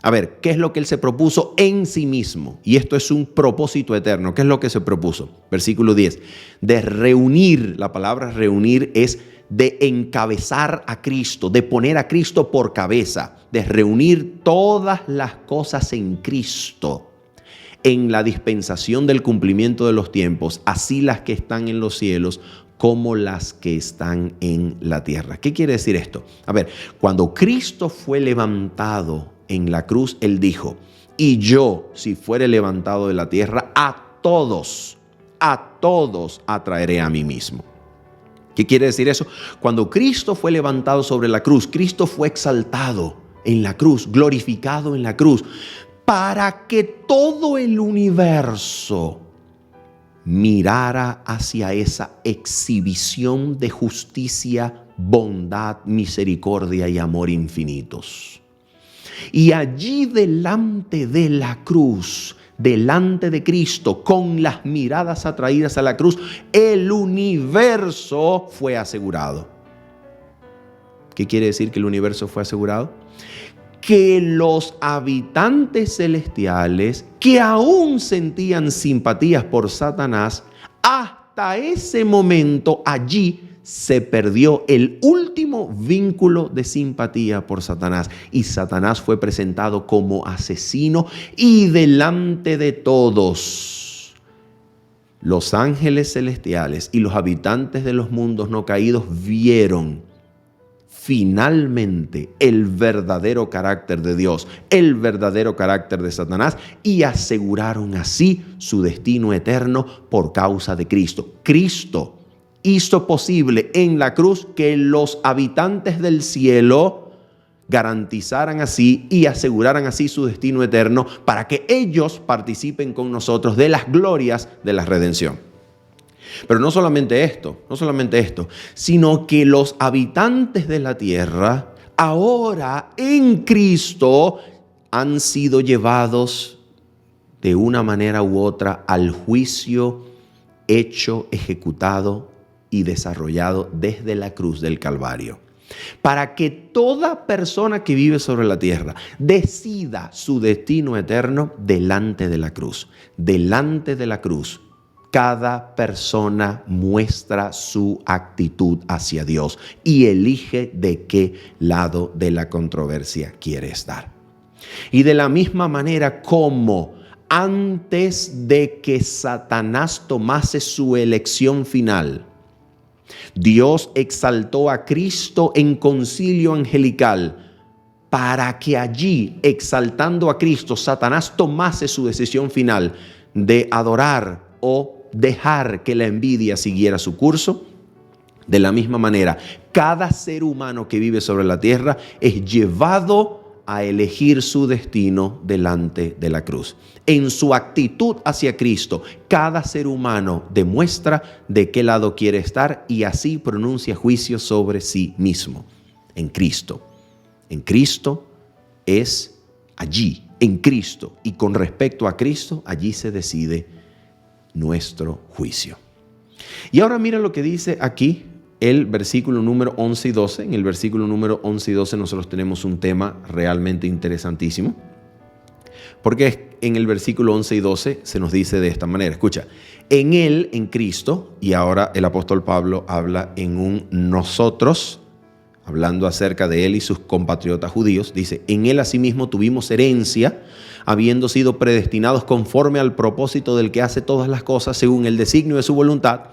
A ver, ¿qué es lo que él se propuso en sí mismo? Y esto es un propósito eterno. ¿Qué es lo que se propuso? Versículo 10. De reunir, la palabra reunir es de encabezar a Cristo, de poner a Cristo por cabeza, de reunir todas las cosas en Cristo, en la dispensación del cumplimiento de los tiempos, así las que están en los cielos como las que están en la tierra. ¿Qué quiere decir esto? A ver, cuando Cristo fue levantado en la cruz, Él dijo, y yo, si fuere levantado de la tierra, a todos atraeré a mí mismo. ¿Qué quiere decir eso? Cuando Cristo fue levantado sobre la cruz, Cristo fue exaltado en la cruz, glorificado en la cruz, para que todo el universo mirara hacia esa exhibición de justicia, bondad, misericordia y amor infinitos. Y allí delante de la cruz, delante de Cristo, con las miradas atraídas a la cruz, el universo fue asegurado. ¿Qué quiere decir que el universo fue asegurado? Que los habitantes celestiales, que aún sentían simpatías por Satanás, hasta ese momento allí se perdió el último vínculo de simpatía por Satanás. Y Satanás fue presentado como asesino, y delante de todos los ángeles celestiales y los habitantes de los mundos no caídos vieron finalmente el verdadero carácter de Dios, el verdadero carácter de Satanás, y aseguraron así su destino eterno por causa de Cristo. Cristo hizo posible en la cruz que los habitantes del cielo garantizaran así y aseguraran así su destino eterno, para que ellos participen con nosotros de las glorias de la redención. Pero no solamente esto, sino que los habitantes de la tierra ahora en Cristo han sido llevados de una manera u otra al juicio hecho, ejecutado y desarrollado desde la cruz del Calvario, para que toda persona que vive sobre la tierra decida su destino eterno delante de la cruz. Delante de la cruz, cada persona muestra su actitud hacia Dios y elige de qué lado de la controversia quiere estar. Y de la misma manera como antes de que Satanás tomase su elección final, Dios exaltó a Cristo en concilio angelical para que allí, exaltando a Cristo, Satanás tomase su decisión final de adorar o dejar que la envidia siguiera su curso. De la misma manera, cada ser humano que vive sobre la tierra es llevado a elegir su destino delante de la cruz. En su actitud hacia Cristo, cada ser humano demuestra de qué lado quiere estar y así pronuncia juicio sobre sí mismo. En Cristo. En Cristo es allí, en Cristo. Y con respecto a Cristo, allí se decide nuestro juicio. Y ahora mira lo que dice aquí el versículo número 11 y 12. En el versículo número 11 y 12 nosotros tenemos un tema realmente interesantísimo. Porque en el versículo 11 y 12 se nos dice de esta manera. Escucha, en Él, en Cristo, y ahora el apóstol Pablo habla en un nosotros, hablando acerca de Él y sus compatriotas judíos, dice, en Él asimismo tuvimos herencia, habiendo sido predestinados conforme al propósito del que hace todas las cosas según el designio de su voluntad,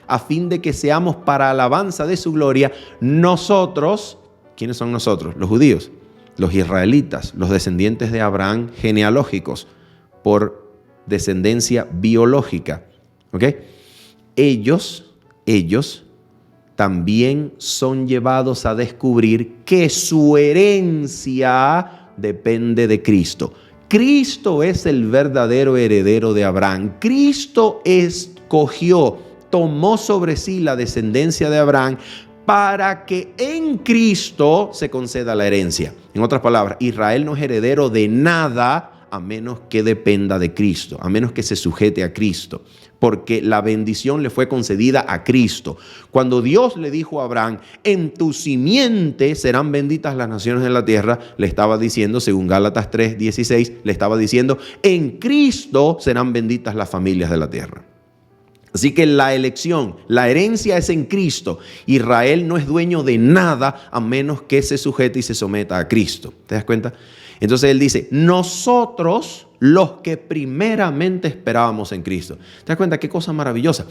a fin de que seamos para alabanza de su gloria, nosotros, ¿quiénes son nosotros? Los judíos, los israelitas, los descendientes de Abraham genealógicos, por descendencia biológica. ¿Ok? Ellos también son llevados a descubrir que su herencia depende de Cristo. Cristo es el verdadero heredero de Abraham. Cristo tomó sobre sí la descendencia de Abraham para que en Cristo se conceda la herencia. En otras palabras, Israel no es heredero de nada a menos que dependa de Cristo, a menos que se sujete a Cristo, porque la bendición le fue concedida a Cristo. Cuando Dios le dijo a Abraham, en tu simiente serán benditas las naciones de la tierra, le estaba diciendo, según Gálatas 3:16, le estaba diciendo, en Cristo serán benditas las familias de la tierra. Así que la elección, la herencia es en Cristo. Israel no es dueño de nada a menos que se sujete y se someta a Cristo. ¿Te das cuenta? Entonces él dice, nosotros los que primeramente esperábamos en Cristo. ¿Te das cuenta? Qué cosa maravillosa.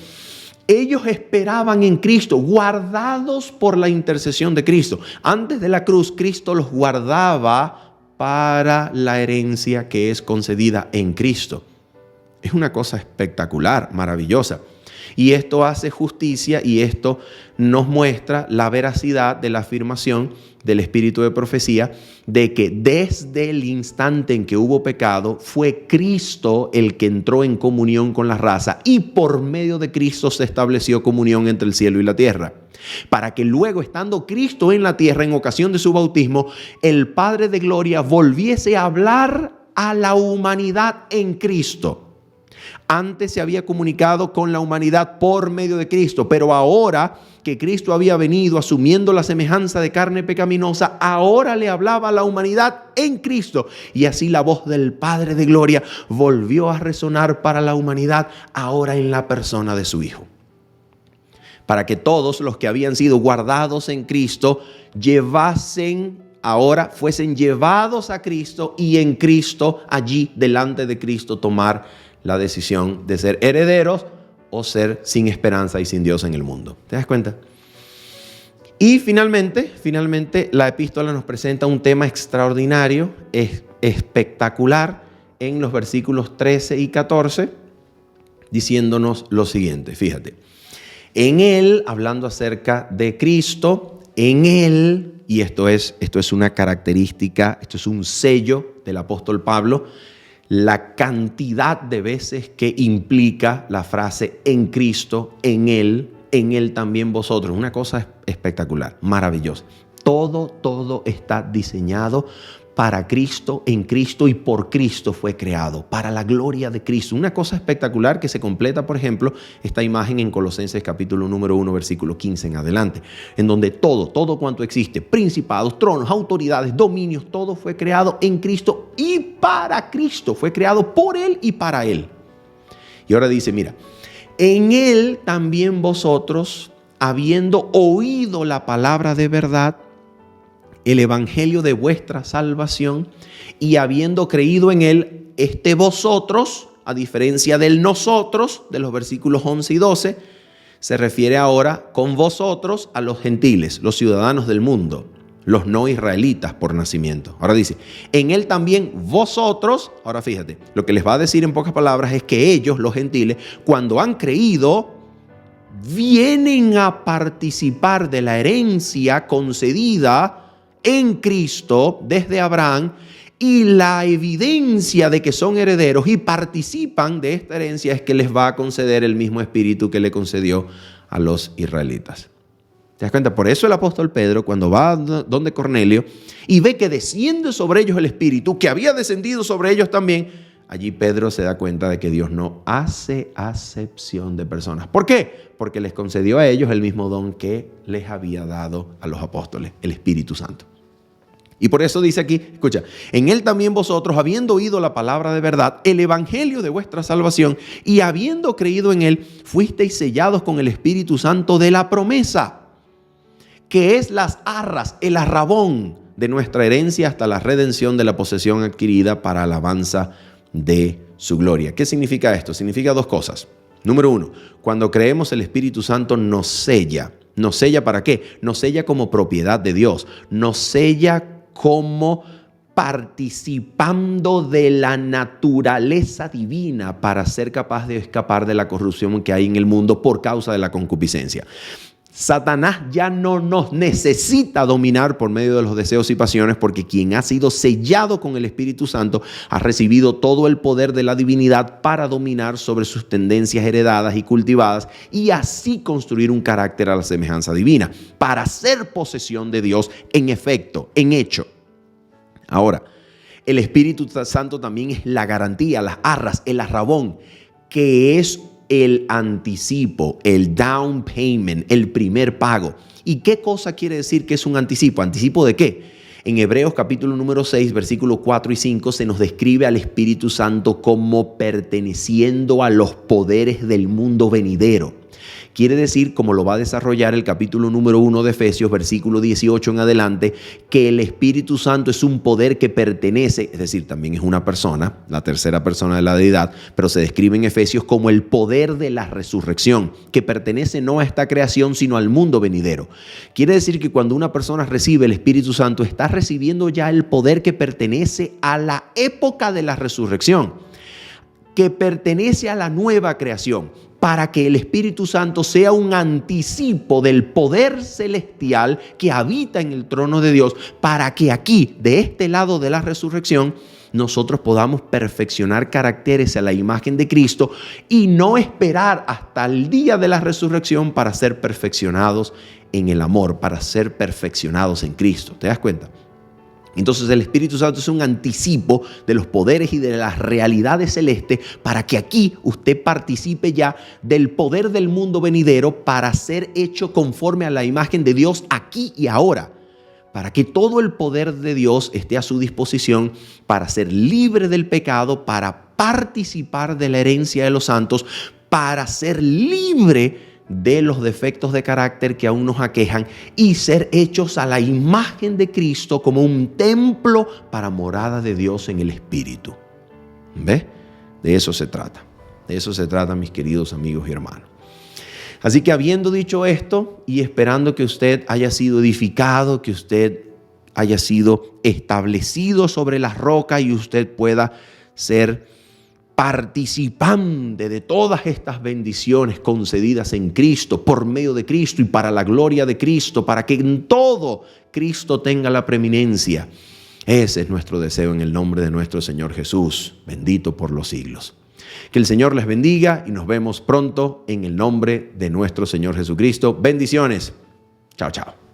Ellos esperaban en Cristo, guardados por la intercesión de Cristo. Antes de la cruz, Cristo los guardaba para la herencia que es concedida en Cristo. Es una cosa espectacular, maravillosa. Y esto hace justicia y esto nos muestra la veracidad de la afirmación del espíritu de profecía de que desde el instante en que hubo pecado fue Cristo el que entró en comunión con la raza y por medio de Cristo se estableció comunión entre el cielo y la tierra. Para que luego, estando Cristo en la tierra en ocasión de su bautismo, el Padre de Gloria volviese a hablar a la humanidad en Cristo. Antes se había comunicado con la humanidad por medio de Cristo, pero ahora que Cristo había venido asumiendo la semejanza de carne pecaminosa, ahora le hablaba a la humanidad en Cristo. Y así la voz del Padre de Gloria volvió a resonar para la humanidad, ahora en la persona de su Hijo. Para que todos los que habían sido guardados en Cristo fuesen llevados a Cristo y en Cristo, allí delante de Cristo, tomar la decisión de ser herederos o ser sin esperanza y sin Dios en el mundo. ¿Te das cuenta? Y finalmente, la epístola nos presenta un tema extraordinario, espectacular, en los versículos 13 y 14, diciéndonos lo siguiente. Fíjate, en Él, hablando acerca de Cristo, en Él, y esto es una característica, esto es un sello del apóstol Pablo, la cantidad de veces que implica la frase en Cristo, en Él también vosotros. Una cosa espectacular, maravillosa. Todo está diseñado para Cristo, en Cristo y por Cristo fue creado, para la gloria de Cristo. Una cosa espectacular que se completa, por ejemplo, esta imagen en Colosenses capítulo número 1, versículo 15 en adelante, en donde todo cuanto existe, principados, tronos, autoridades, dominios, todo fue creado en Cristo y para Cristo, fue creado por Él y para Él. Y ahora dice, mira, en Él también vosotros, habiendo oído la palabra de verdad, el evangelio de vuestra salvación, y habiendo creído en Él, vosotros, a diferencia del nosotros, de los versículos 11 y 12, se refiere ahora con vosotros a los gentiles, los ciudadanos del mundo, los no israelitas por nacimiento. Ahora dice, en él también vosotros, ahora fíjate, lo que les va a decir en pocas palabras es que ellos, los gentiles, cuando han creído, vienen a participar de la herencia concedida en Cristo desde Abraham, y la evidencia de que son herederos y participan de esta herencia es que les va a conceder el mismo espíritu que le concedió a los israelitas. ¿Te das cuenta? Por eso el apóstol Pedro, cuando va donde Cornelio y ve que desciende sobre ellos el espíritu, que había descendido sobre ellos también, allí Pedro se da cuenta de que Dios no hace acepción de personas. ¿Por qué? Porque les concedió a ellos el mismo don que les había dado a los apóstoles, el Espíritu Santo. Y por eso dice aquí, escucha, en él también vosotros, habiendo oído la palabra de verdad, el evangelio de vuestra salvación, y habiendo creído en él, fuisteis sellados con el Espíritu Santo de la promesa, que es las arras, el arrabón de nuestra herencia hasta la redención de la posesión adquirida para alabanza de su gloria. ¿Qué significa esto? Significa dos cosas. Número uno, cuando creemos el Espíritu Santo nos sella. ¿Nos sella para qué? Nos sella como propiedad de Dios. Nos sella como participando de la naturaleza divina para ser capaz de escapar de la corrupción que hay en el mundo por causa de la concupiscencia. Satanás ya no nos necesita dominar por medio de los deseos y pasiones, porque quien ha sido sellado con el Espíritu Santo ha recibido todo el poder de la divinidad para dominar sobre sus tendencias heredadas y cultivadas y así construir un carácter a la semejanza divina, para ser posesión de Dios en efecto, en hecho. Ahora, el Espíritu Santo también es la garantía, las arras, el arrabón, que es el anticipo, el down payment, el primer pago. ¿Y qué cosa quiere decir que es un anticipo? ¿Anticipo de qué? En Hebreos capítulo número 6, versículos 4 y 5 se nos describe al Espíritu Santo como perteneciendo a los poderes del mundo venidero. Quiere decir, como lo va a desarrollar el capítulo número 1 de Efesios, versículo 18 en adelante, que el Espíritu Santo es un poder que pertenece, es decir, también es una persona, la tercera persona de la deidad, pero se describe en Efesios como el poder de la resurrección, que pertenece no a esta creación, sino al mundo venidero. Quiere decir que cuando una persona recibe el Espíritu Santo, está recibiendo ya el poder que pertenece a la época de la resurrección, que pertenece a la nueva creación, para que el Espíritu Santo sea un anticipo del poder celestial que habita en el trono de Dios, para que aquí, de este lado de la resurrección, nosotros podamos perfeccionar caracteres a la imagen de Cristo y no esperar hasta el día de la resurrección para ser perfeccionados en el amor, para ser perfeccionados en Cristo. ¿Te das cuenta? Entonces el Espíritu Santo es un anticipo de los poderes y de las realidades celestes para que aquí usted participe ya del poder del mundo venidero para ser hecho conforme a la imagen de Dios aquí y ahora. Para que todo el poder de Dios esté a su disposición para ser libre del pecado, para participar de la herencia de los santos, para ser libre de los defectos de carácter que aún nos aquejan y ser hechos a la imagen de Cristo como un templo para morada de Dios en el Espíritu. ¿Ve? De eso se trata. De eso se trata, mis queridos amigos y hermanos. Así que habiendo dicho esto y esperando que usted haya sido edificado, que usted haya sido establecido sobre la roca y usted pueda ser participante de todas estas bendiciones concedidas en Cristo, por medio de Cristo y para la gloria de Cristo, para que en todo Cristo tenga la preeminencia. Ese es nuestro deseo en el nombre de nuestro Señor Jesús, bendito por los siglos. Que el Señor les bendiga y nos vemos pronto en el nombre de nuestro Señor Jesucristo. Bendiciones. Chao, chao.